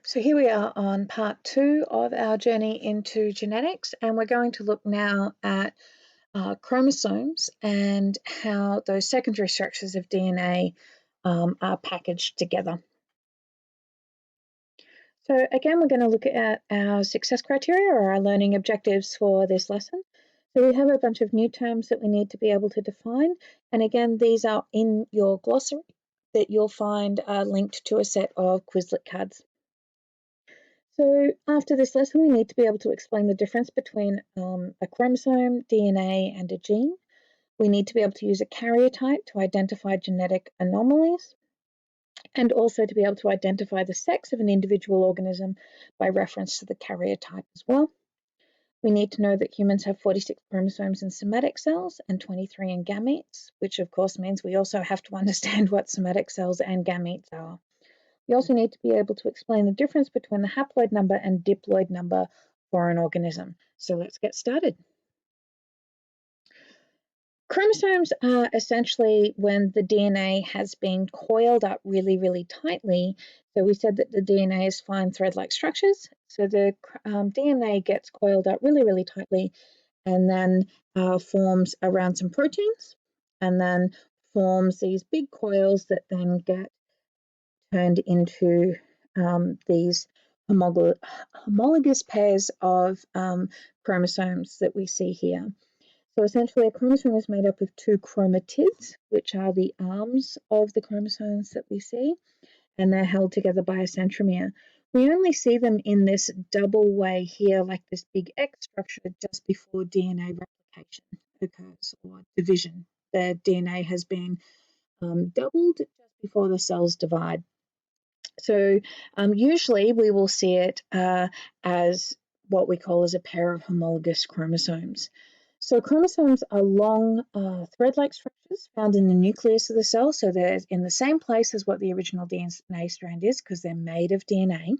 So here we are on part 2 of our journey into genetics, and we're going to look now at chromosomes and how those secondary structures of DNA are packaged together. So again, we're going to look at our success criteria or our learning objectives for this lesson. So we have a bunch of new terms that we need to be able to define, and again, these are in your glossary that you'll find linked to a set of Quizlet cards. So after this lesson, we need to be able to explain the difference between a chromosome, DNA, and a gene. We need to be able to use a karyotype to identify genetic anomalies, and also to be able to identify the sex of an individual organism by reference to the karyotype as well. We need to know that humans have 46 chromosomes in somatic cells and 23 in gametes, which of course means we also have to understand what somatic cells and gametes are. We also need to be able to explain the difference between the haploid number and diploid number for an organism. So let's get started. Chromosomes are essentially when the DNA has been coiled up really, really tightly. So we said that the DNA is fine thread-like structures. So the DNA gets coiled up really, really tightly and then forms around some proteins and then forms these big coils that then get turned into these homologous pairs of chromosomes that we see here. So essentially, a chromosome is made up of two chromatids, which are the arms of the chromosomes that we see, and they're held together by a centromere. We only see them in this double way here, like this big X structure, just before DNA replication occurs, or division. The DNA has been doubled just before the cells divide. So usually we will see it as what we call as a pair of homologous chromosomes. So chromosomes are long thread-like structures found in the nucleus of the cell. So they're in the same place as what the original DNA strand is because they're made of DNA.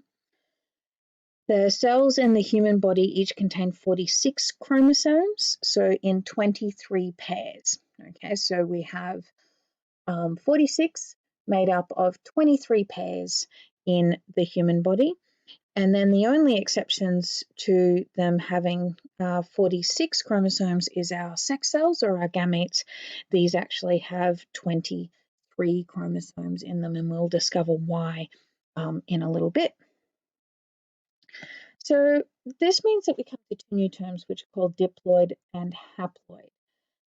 The cells in the human body each contain 46 chromosomes, so in 23 pairs. Okay, so we have 46 made up of 23 pairs in the human body. And then the only exceptions to them having 46 chromosomes is our sex cells or our gametes. These actually have 23 chromosomes in them, and we'll discover why in a little bit. So this means that we come to two new terms which are called diploid and haploid.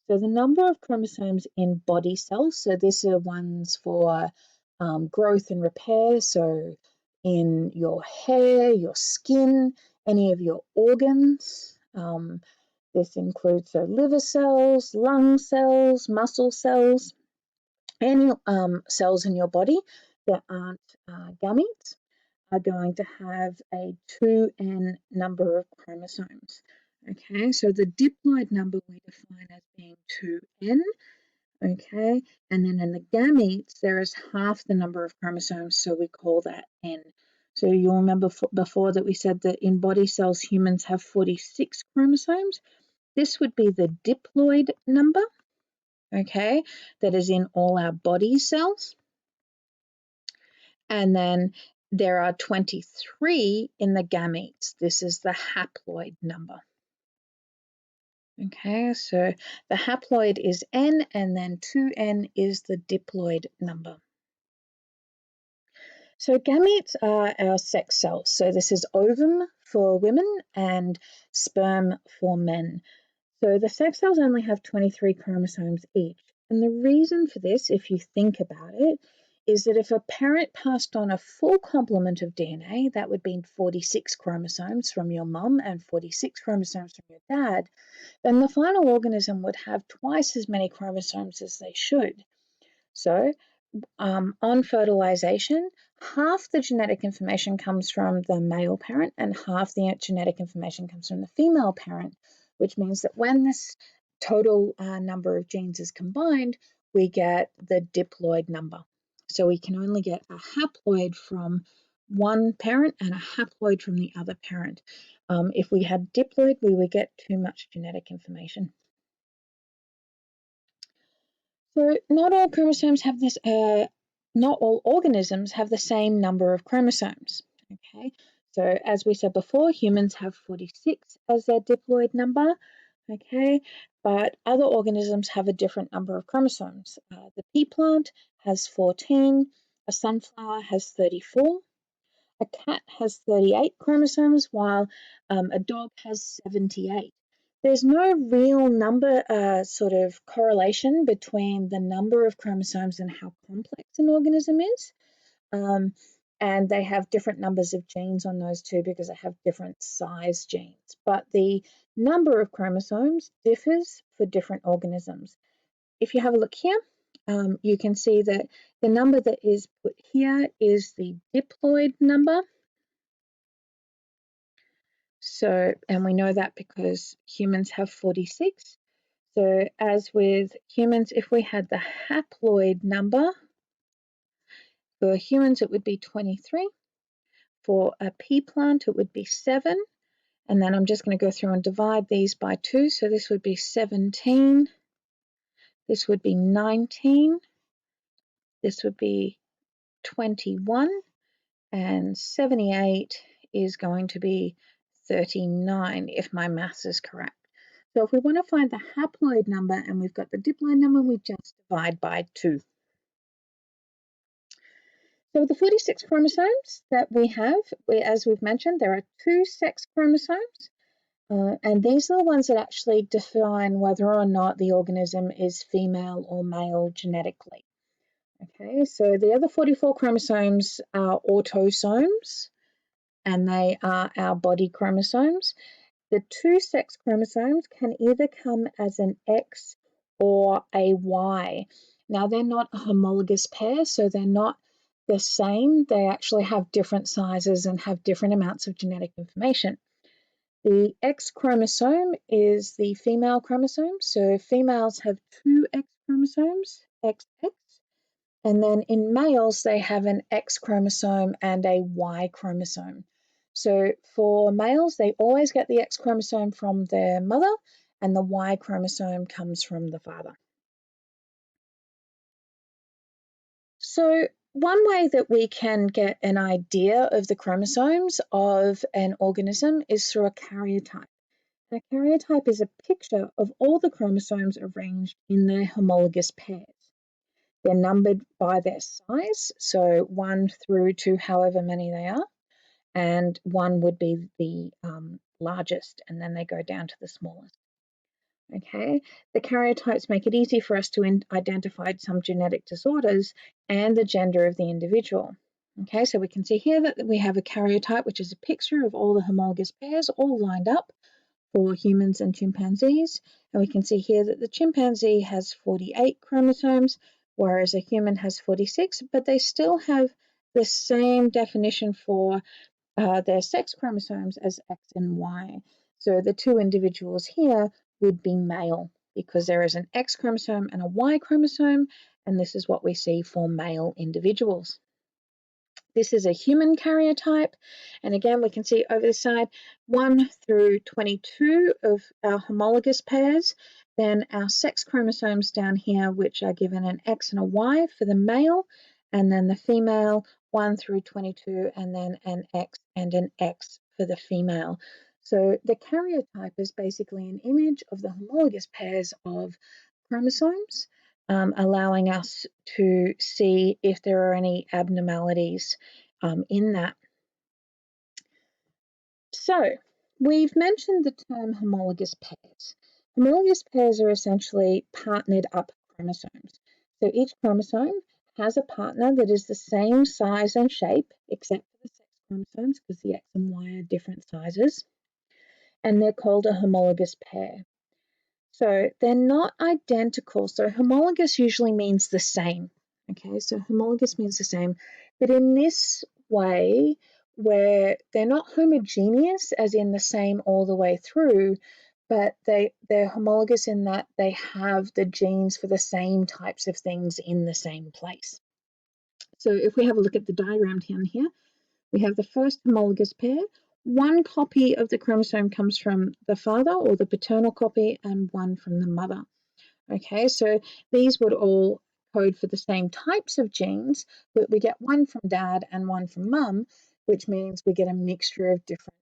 So the number of chromosomes in body cells, so these are ones for growth and repair, so in your hair, your skin, any of your organs. This includes liver cells, lung cells, muscle cells, any cells in your body that aren't gametes are going to have a 2n number of chromosomes. Okay, so the diploid number we define as being 2n. Okay, and then in the gametes, there is half the number of chromosomes, so we call that n. So you'll remember before that we said that in body cells, humans have 46 chromosomes. This would be the diploid number, okay, that is in all our body cells. And then there are 23 in the gametes. This is the haploid number. Okay, so the haploid is n, and then 2n is the diploid number. So gametes are our sex cells. So this is ovum for women and sperm for men. So the sex cells only have 23 chromosomes each. And the reason for this, if you think about it, is that if a parent passed on a full complement of DNA, that would be 46 chromosomes from your mum and 46 chromosomes from your dad, then the final organism would have twice as many chromosomes as they should. So on fertilization, half the genetic information comes from the male parent and half the genetic information comes from the female parent, which means that when this total number of genes is combined, we get the diploid number. So we can only get a haploid from one parent and a haploid from the other parent. If we had diploid, we would get too much genetic information. So not all chromosomes have this, not all organisms have the same number of chromosomes. Okay, so as we said before, humans have 46 as their diploid number. Okay, but other organisms have a different number of chromosomes. The pea plant has 14, a sunflower has 34, a cat has 38 chromosomes, while a dog has 78. There's no real number sort of correlation between the number of chromosomes and how complex an organism is. And they have different numbers of genes on those two because they have different size genes. But the number of chromosomes differs for different organisms. If you have a look here, you can see that the number that is put here is the diploid number. So, and we know that because humans have 46. So as with humans, if we had the haploid number, for humans it would be 23. For a pea plant, it would be 7. And then I'm just going to go through and divide these by 2. So this would be 17. This would be 19. This would be 21. And 78 is going to be 39, if my maths is correct. So if we want to find the haploid number and we've got the diploid number, we just divide by 2. So the 46 chromosomes that we have, as we've mentioned, there are 2 sex chromosomes. And these are the ones that actually define whether or not the organism is female or male genetically. Okay, so the other 44 chromosomes are autosomes, and they are our body chromosomes. The 2 sex chromosomes can either come as an X or a Y. Now, they're not a homologous pair, so they're not the same. They actually have different sizes and have different amounts of genetic information. The X chromosome is the female chromosome. So females have 2 X chromosomes, XX. And then in males, they have an X chromosome and a Y chromosome. So for males, they always get the X chromosome from their mother, and the Y chromosome comes from the father. So one way that we can get an idea of the chromosomes of an organism is through a karyotype. A karyotype is a picture of all the chromosomes arranged in their homologous pairs. They're numbered by their size, so 1 through to however many they are, and 1 would be the largest, and then they go down to the smallest. Okay, the karyotypes make it easy for us to identify some genetic disorders and the gender of the individual. Okay, so we can see here that we have a karyotype, which is a picture of all the homologous pairs all lined up for humans and chimpanzees. And we can see here that the chimpanzee has 48 chromosomes, whereas a human has 46, but they still have the same definition for their sex chromosomes as X and Y. So the 2 individuals here would be male because there is an X chromosome and a Y chromosome, and this is what we see for male individuals. This is a human karyotype, and again we can see over the side 1 through 22 of our homologous pairs, then our sex chromosomes down here, which are given an X and a Y for the male, and then the female 1 through 22, and then an X and an X for the female. So the karyotype is basically an image of the homologous pairs of chromosomes, allowing us to see if there are any abnormalities in that. So we've mentioned the term homologous pairs. Homologous pairs are essentially partnered up chromosomes. So each chromosome has a partner that is the same size and shape, except for the sex chromosomes, because the X and Y are different sizes, and they're called a homologous pair. So they're not identical. So homologous usually means the same. Okay, so homologous means the same. But in this way, where they're not homogeneous, as in the same all the way through, but they're homologous in that they have the genes for the same types of things in the same place. So if we have a look at the diagram down here, we have the first homologous pair. 1 copy of the chromosome comes from the father or the paternal copy, and 1 from the mother. Okay, so these would all code for the same types of genes, but we get 1 from dad and 1 from mum. which means we get a mixture of different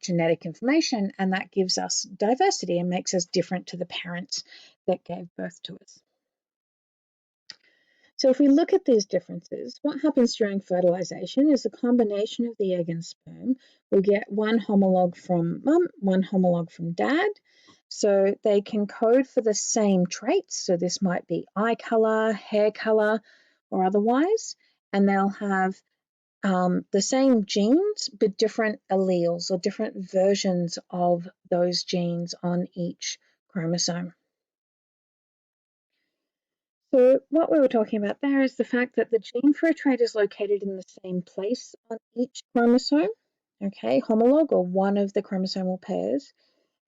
genetic information, and that gives us diversity and makes us different to the parents that gave birth to us. So if we look at these differences, what happens during fertilization is a combination of the egg and sperm will get one homologue from mum, one homologue from dad. So they can code for the same traits. So this might be eye color, hair color, or otherwise. And they'll have the same genes, but different alleles or different versions of those genes on each chromosome. So what we were talking about there is the fact that the gene for a trait is located in the same place on each chromosome, okay, homologue or one of the chromosomal pairs,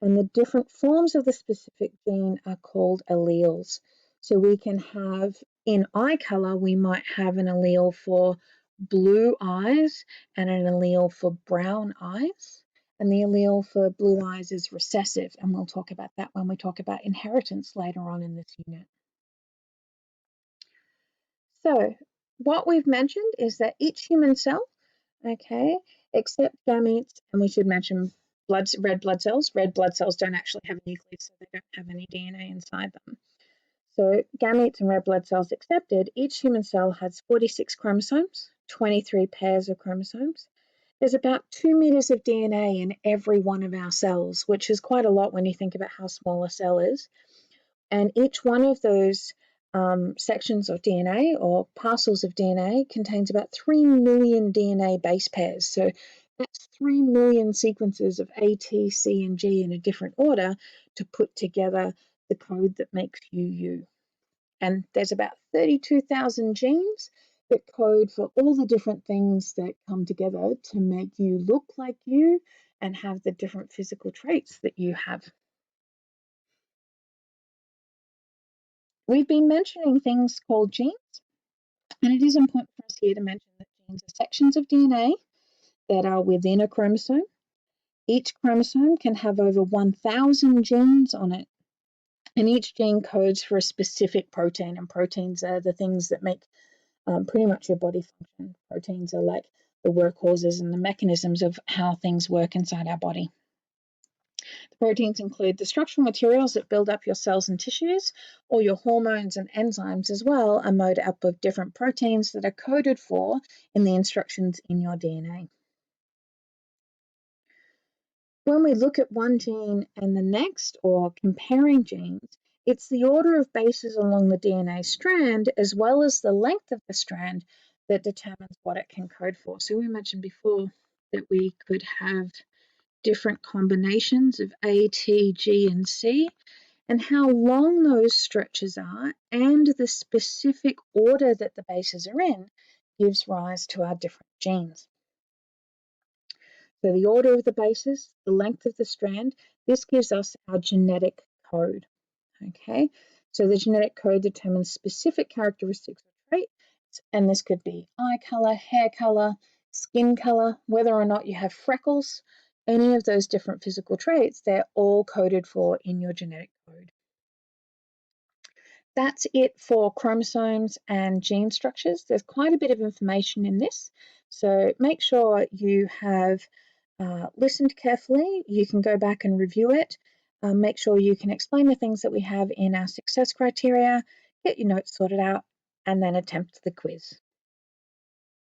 and the different forms of the specific gene are called alleles. So we can have, in eye color, we might have an allele for blue eyes and an allele for brown eyes. And the allele for blue eyes is recessive, and we'll talk about that when we talk about inheritance later on in this unit. So what we've mentioned is that each human cell, okay, except gametes, and we should mention red blood cells. Red blood cells don't actually have a nucleus, so they don't have any DNA inside them. So gametes and red blood cells accepted, each human cell has 46 chromosomes, 23 pairs of chromosomes. There's about 2 meters of DNA in every one of our cells, which is quite a lot when you think about how small a cell is. And each one of those sections of DNA or parcels of DNA contains about 3 million DNA base pairs. So that's 3 million sequences of A, T, C, and G in a different order to put together the code that makes you you. And there's about 32,000 genes that code for all the different things that come together to make you look like you and have the different physical traits that you have. We've been mentioning things called genes, and it is important for us here to mention that genes are sections of DNA that are within a chromosome. Each chromosome can have over 1,000 genes on it, and each gene codes for a specific protein, and proteins are the things that make pretty much your body function. Proteins are like the workhorses and the mechanisms of how things work inside our body. The proteins include the structural materials that build up your cells and tissues, or your hormones and enzymes as well are made up of different proteins that are coded for in the instructions in your DNA. When we look at one gene and the next, or comparing genes, it's the order of bases along the DNA strand as well as the length of the strand that determines what it can code for. So we mentioned before that we could have different combinations of A, T, G, and C, and how long those stretches are and the specific order that the bases are in gives rise to our different genes. So the order of the bases, the length of the strand, this gives us our genetic code. Okay, so the genetic code determines specific characteristics of traits, and this could be eye color, hair color, skin color, whether or not you have freckles, any of those different physical traits, they're all coded for in your genetic code. That's it for chromosomes and gene structures. There's quite a bit of information in this, so make sure you have listened carefully. You can go back and review it. Make sure you can explain the things that we have in our success criteria, get your notes sorted out, and then attempt the quiz.